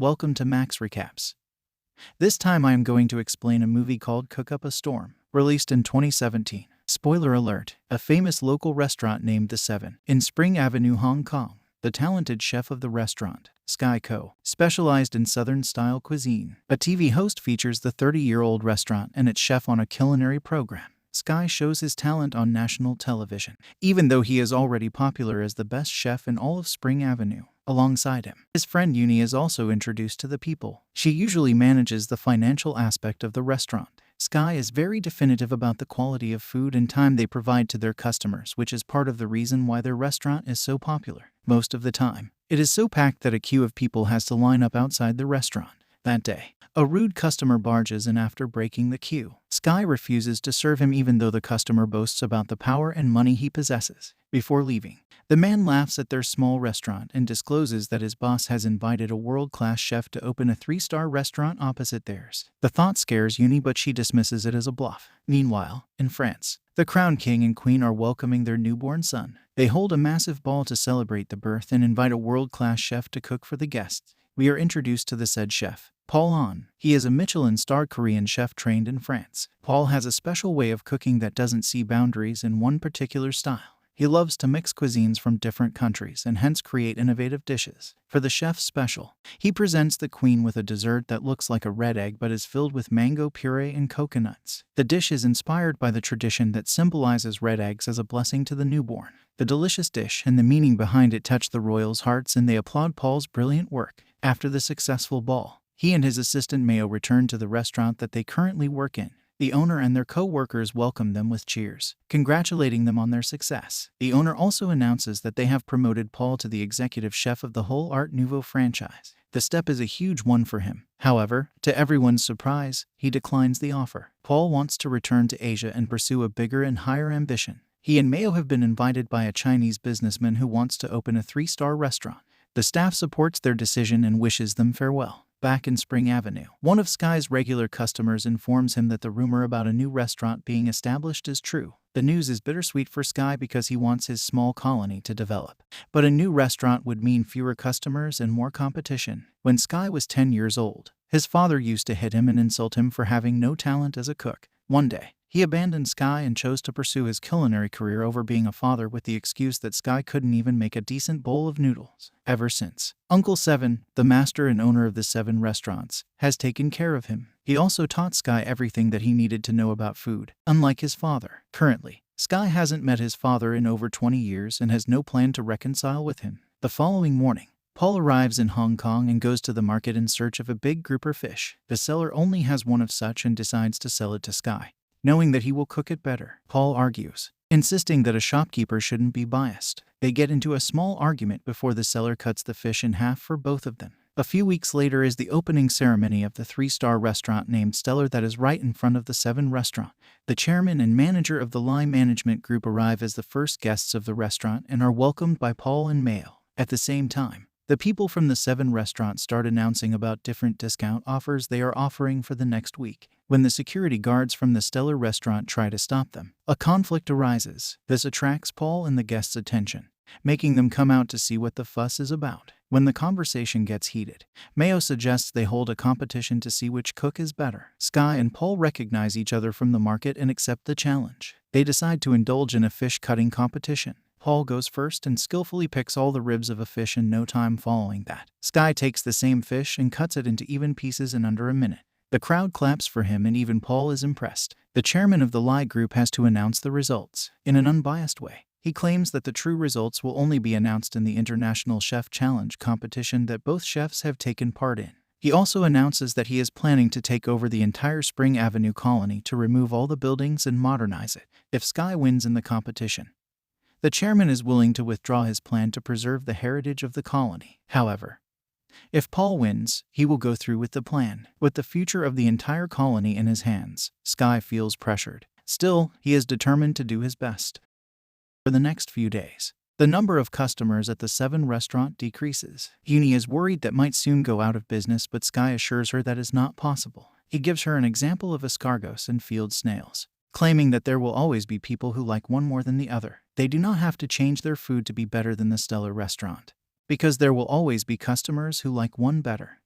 welcome to Max Recaps. This time I am going to explain a movie called Cook Up a Storm, released in 2017. Spoiler alert, a famous local restaurant named The Seven, in Spring Avenue, Hong Kong. The talented chef of the restaurant, Sky Ko, specialized in Southern-style cuisine. A TV host features the 30-year-old restaurant and its chef on a culinary program. Sky shows his talent on national television, even though he is already popular as the best chef in all of Spring Avenue. Alongside him, his friend Uni is also introduced to the people. She usually manages the financial aspect of the restaurant. Sky is very definitive about the quality of food and time they provide to their customers, which is part of the reason why their restaurant is so popular. Most of the time, it is so packed that a queue of people has to line up outside the restaurant. That day, a rude customer barges in after breaking the queue. Sky refuses to serve him even though the customer boasts about the power and money he possesses. Before leaving, the man laughs at their small restaurant and discloses that his boss has invited a world-class chef to open a 3-star restaurant opposite theirs. The thought scares Uni, but she dismisses it as a bluff. Meanwhile, in France, the crowned king and queen are welcoming their newborn son. They hold a massive ball to celebrate the birth and invite a world-class chef to cook for the guests. We are introduced to the said chef, Paul Han. He is a Michelin-starred Korean chef trained in France. Paul has a special way of cooking that doesn't see boundaries in one particular style. He loves to mix cuisines from different countries and hence create innovative dishes. For the chef's special, he presents the queen with a dessert that looks like a red egg but is filled with mango puree and coconuts. The dish is inspired by the tradition that symbolizes red eggs as a blessing to the newborn. The delicious dish and the meaning behind it touch the royals' hearts, and they applaud Paul's brilliant work. After the successful ball, he and his assistant Mayo return to the restaurant that they currently work in. The owner and their co-workers welcome them with cheers, congratulating them on their success. The owner also announces that they have promoted Paul to the executive chef of the whole Art Nouveau franchise. The step is a huge one for him. However, to everyone's surprise, he declines the offer. Paul wants to return to Asia and pursue a bigger and higher ambition. He and Mayo have been invited by a Chinese businessman who wants to open a 3-star restaurant. The staff supports their decision and wishes them farewell. Back in Spring Avenue, one of Sky's regular customers informs him that the rumor about a new restaurant being established is true. The news is bittersweet for Sky because he wants his small colony to develop. But a new restaurant would mean fewer customers and more competition. When Sky was 10 years old, his father used to hit him and insult him for having no talent as a cook. One day, he abandoned Sky and chose to pursue his culinary career over being a father with the excuse that Sky couldn't even make a decent bowl of noodles. Ever since, Uncle Seven, the master and owner of the 7 restaurants, has taken care of him. He also taught Sky everything that he needed to know about food, unlike his father. Currently, Sky hasn't met his father in over 20 years and has no plan to reconcile with him. The following morning, Paul arrives in Hong Kong and goes to the market in search of a big grouper fish. The seller only has one of such and decides to sell it to Sky, knowing that he will cook it better. Paul argues, insisting that a shopkeeper shouldn't be biased. They get into a small argument before the seller cuts the fish in half for both of them. A few weeks later is the opening ceremony of the 3-star restaurant named Stellar that is right in front of the 7 restaurant. The chairman and manager of the Lie Management Group arrive as the first guests of the restaurant and are welcomed by Paul and Mayo. At the same time, the people from the 7 restaurants start announcing about different discount offers they are offering for the next week. When the security guards from the Stellar restaurant try to stop them, a conflict arises. This attracts Paul and the guests' attention, making them come out to see what the fuss is about. When the conversation gets heated, Mayo suggests they hold a competition to see which cook is better. Sky and Paul recognize each other from the market and accept the challenge. They decide to indulge in a fish cutting competition. Paul goes first and skillfully picks all the ribs of a fish in no time following that. Sky takes the same fish and cuts it into even pieces in under a minute. The crowd claps for him and even Paul is impressed. The chairman of the Lie Group has to announce the results. In an unbiased way, he claims that the true results will only be announced in the International Chef Challenge competition that both chefs have taken part in. He also announces that he is planning to take over the entire Spring Avenue colony to remove all the buildings and modernize it. If Sky wins in the competition, the chairman is willing to withdraw his plan to preserve the heritage of the colony. However, if Paul wins, he will go through with the plan. With the future of the entire colony in his hands, Sky feels pressured. Still, he is determined to do his best. For the next few days, the number of customers at the 7 restaurant decreases. Uni is worried that might soon go out of business, but Sky assures her that is not possible. He gives her an example of escargots and field snails, claiming that there will always be people who like one more than the other. They do not have to change their food to be better than the Stellar restaurant, because there will always be customers who like one better.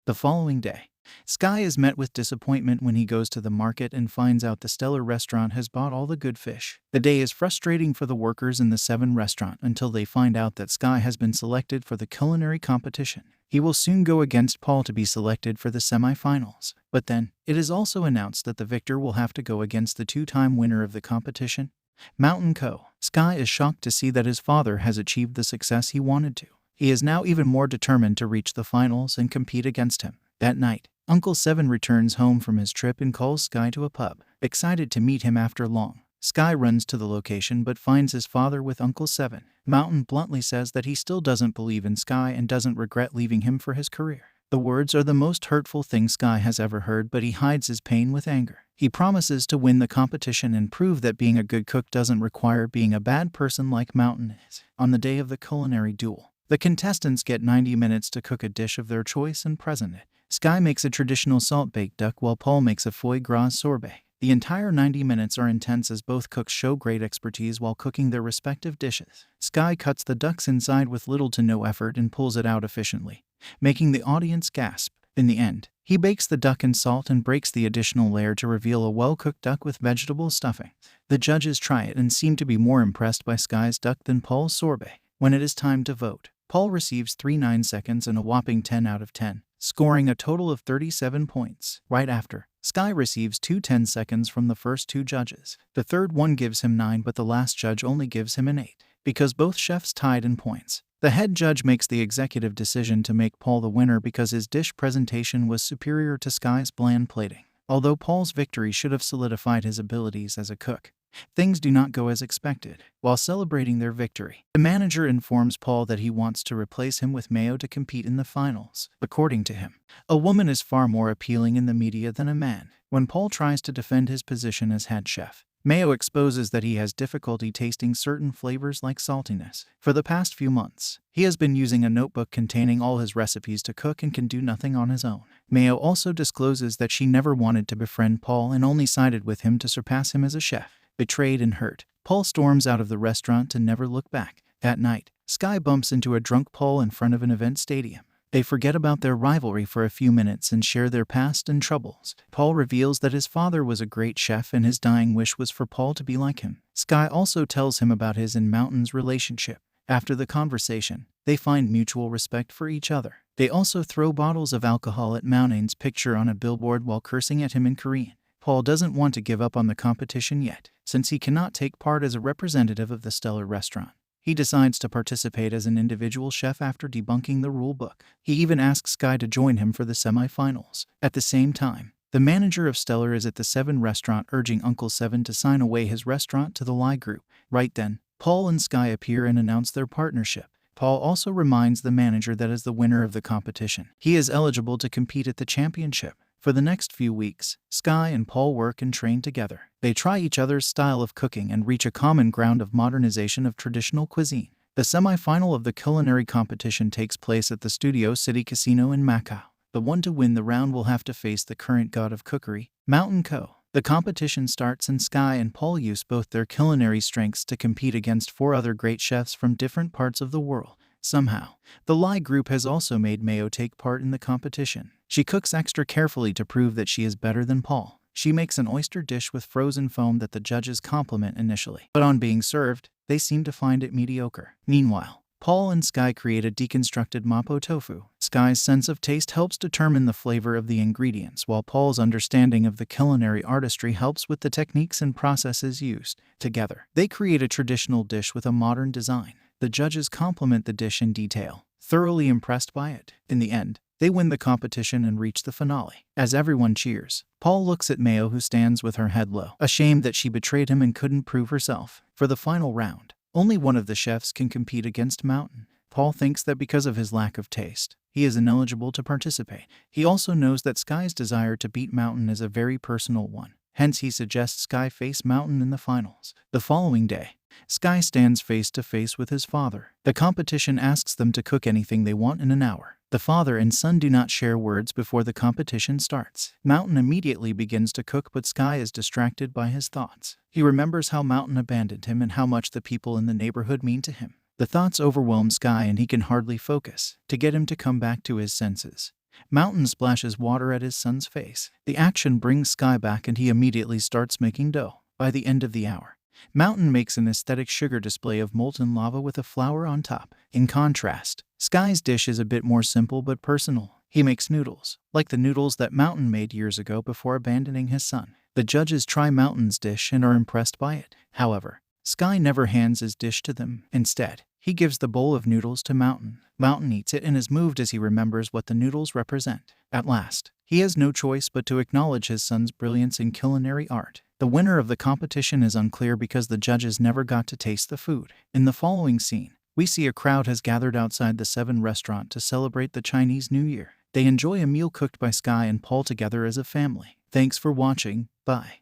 The following day, Sky is met with disappointment when he goes to the market and finds out the Stellar restaurant has bought all the good fish. The day is frustrating for the workers in the 7 restaurant until they find out that Sky has been selected for the culinary competition. He will soon go against Paul to be selected for the semi-finals. But then, it is also announced that the victor will have to go against the 2-time winner of the competition, Mountain Co. Sky is shocked to see that his father has achieved the success he wanted to. He is now even more determined to reach the finals and compete against him. That night, Uncle Seven returns home from his trip and calls Sky to a pub. Excited to meet him after long, Sky runs to the location but finds his father with Uncle Seven. Mountain bluntly says that he still doesn't believe in Sky and doesn't regret leaving him for his career. The words are the most hurtful thing Sky has ever heard, but he hides his pain with anger. He promises to win the competition and prove that being a good cook doesn't require being a bad person like Mountain is. On the day of the culinary duel, the contestants get 90 minutes to cook a dish of their choice and present it. Sky makes a traditional salt-baked duck while Paul makes a foie gras sorbet. The entire 90 minutes are intense as both cooks show great expertise while cooking their respective dishes. Sky cuts the duck's inside with little to no effort and pulls it out efficiently, making the audience gasp. In the end, he bakes the duck in salt and breaks the additional layer to reveal a well-cooked duck with vegetable stuffing. The judges try it and seem to be more impressed by Sky's duck than Paul's sorbet. When it is time to vote, Paul receives 3 9-seconds and a whopping 10 out of 10, scoring a total of 37 points. Right after, Sky receives 2 10-seconds from the first 2 judges. The third one gives him 9, but the last judge only gives him an 8, because both chefs tied in points. The head judge makes the executive decision to make Paul the winner because his dish presentation was superior to Sky's bland plating. Although Paul's victory should have solidified his abilities as a cook, things do not go as expected. While celebrating their victory, the manager informs Paul that he wants to replace him with Mayo to compete in the finals. According to him, a woman is far more appealing in the media than a man. When Paul tries to defend his position as head chef, Mayo exposes that he has difficulty tasting certain flavors like saltiness. For the past few months, he has been using a notebook containing all his recipes to cook and can do nothing on his own. Mayo also discloses that she never wanted to befriend Paul and only sided with him to surpass him as a chef. Betrayed and hurt, Paul storms out of the restaurant to never look back. That night, Sky bumps into a drunk Paul in front of an event stadium. They forget about their rivalry for a few minutes and share their past and troubles. Paul reveals that his father was a great chef and his dying wish was for Paul to be like him. Sky also tells him about his and Mountain's relationship. After the conversation, they find mutual respect for each other. They also throw bottles of alcohol at Mountain's picture on a billboard while cursing at him in Korean. Paul doesn't want to give up on the competition yet, since he cannot take part as a representative of the Stellar restaurant. He decides to participate as an individual chef after debunking the rule book. He even asks Sky to join him for the semi-finals. At the same time, the manager of Stellar is at the 7 restaurant urging Uncle Seven to sign away his restaurant to the Lie Group. Right then, Paul and Sky appear and announce their partnership. Paul also reminds the manager that as the winner of the competition, he is eligible to compete at the championship. For the next few weeks, Sky and Paul work and train together. They try each other's style of cooking and reach a common ground of modernization of traditional cuisine. The semi-final of the culinary competition takes place at the Studio City Casino in Macau. The one to win the round will have to face the current god of cookery, Mountain Co. The competition starts and Sky and Paul use both their culinary strengths to compete against 4 other great chefs from different parts of the world. Somehow, the Lie Group has also made Mayo take part in the competition. She cooks extra carefully to prove that she is better than Paul. She makes an oyster dish with frozen foam that the judges compliment initially, but on being served, they seem to find it mediocre. Meanwhile, Paul and Sky create a deconstructed mapo tofu. Sky's sense of taste helps determine the flavor of the ingredients, while Paul's understanding of the culinary artistry helps with the techniques and processes used. Together, they create a traditional dish with a modern design. The judges compliment the dish in detail, thoroughly impressed by it. In the end, they win the competition and reach the finale. As everyone cheers, Paul looks at Mayo, who stands with her head low, ashamed that she betrayed him and couldn't prove herself. For the final round, only one of the chefs can compete against Mountain. Paul thinks that because of his lack of taste, he is ineligible to participate. He also knows that Sky's desire to beat Mountain is a very personal one. Hence, he suggests Sky face Mountain in the finals. The following day, Sky stands face to face with his father. The competition asks them to cook anything they want in an hour. The father and son do not share words before the competition starts. Mountain immediately begins to cook, but Sky is distracted by his thoughts. He remembers how Mountain abandoned him and how much the people in the neighborhood mean to him. The thoughts overwhelm Sky and he can hardly focus. To get him to come back to his senses, Mountain splashes water at his son's face. The action brings Sky back and he immediately starts making dough. By the end of the hour, Mountain makes an aesthetic sugar display of molten lava with a flower on top. In contrast, Sky's dish is a bit more simple but personal. He makes noodles, like the noodles that Mountain made years ago before abandoning his son. The judges try Mountain's dish and are impressed by it. However, Sky never hands his dish to them. Instead, he gives the bowl of noodles to Mountain. Mountain eats it and is moved as he remembers what the noodles represent. At last, he has no choice but to acknowledge his son's brilliance in culinary art. The winner of the competition is unclear because the judges never got to taste the food. In the following scene, we see a crowd has gathered outside the 7 restaurant to celebrate the Chinese New Year. They enjoy a meal cooked by Sky and Paul together as a family. Thanks for watching. Bye.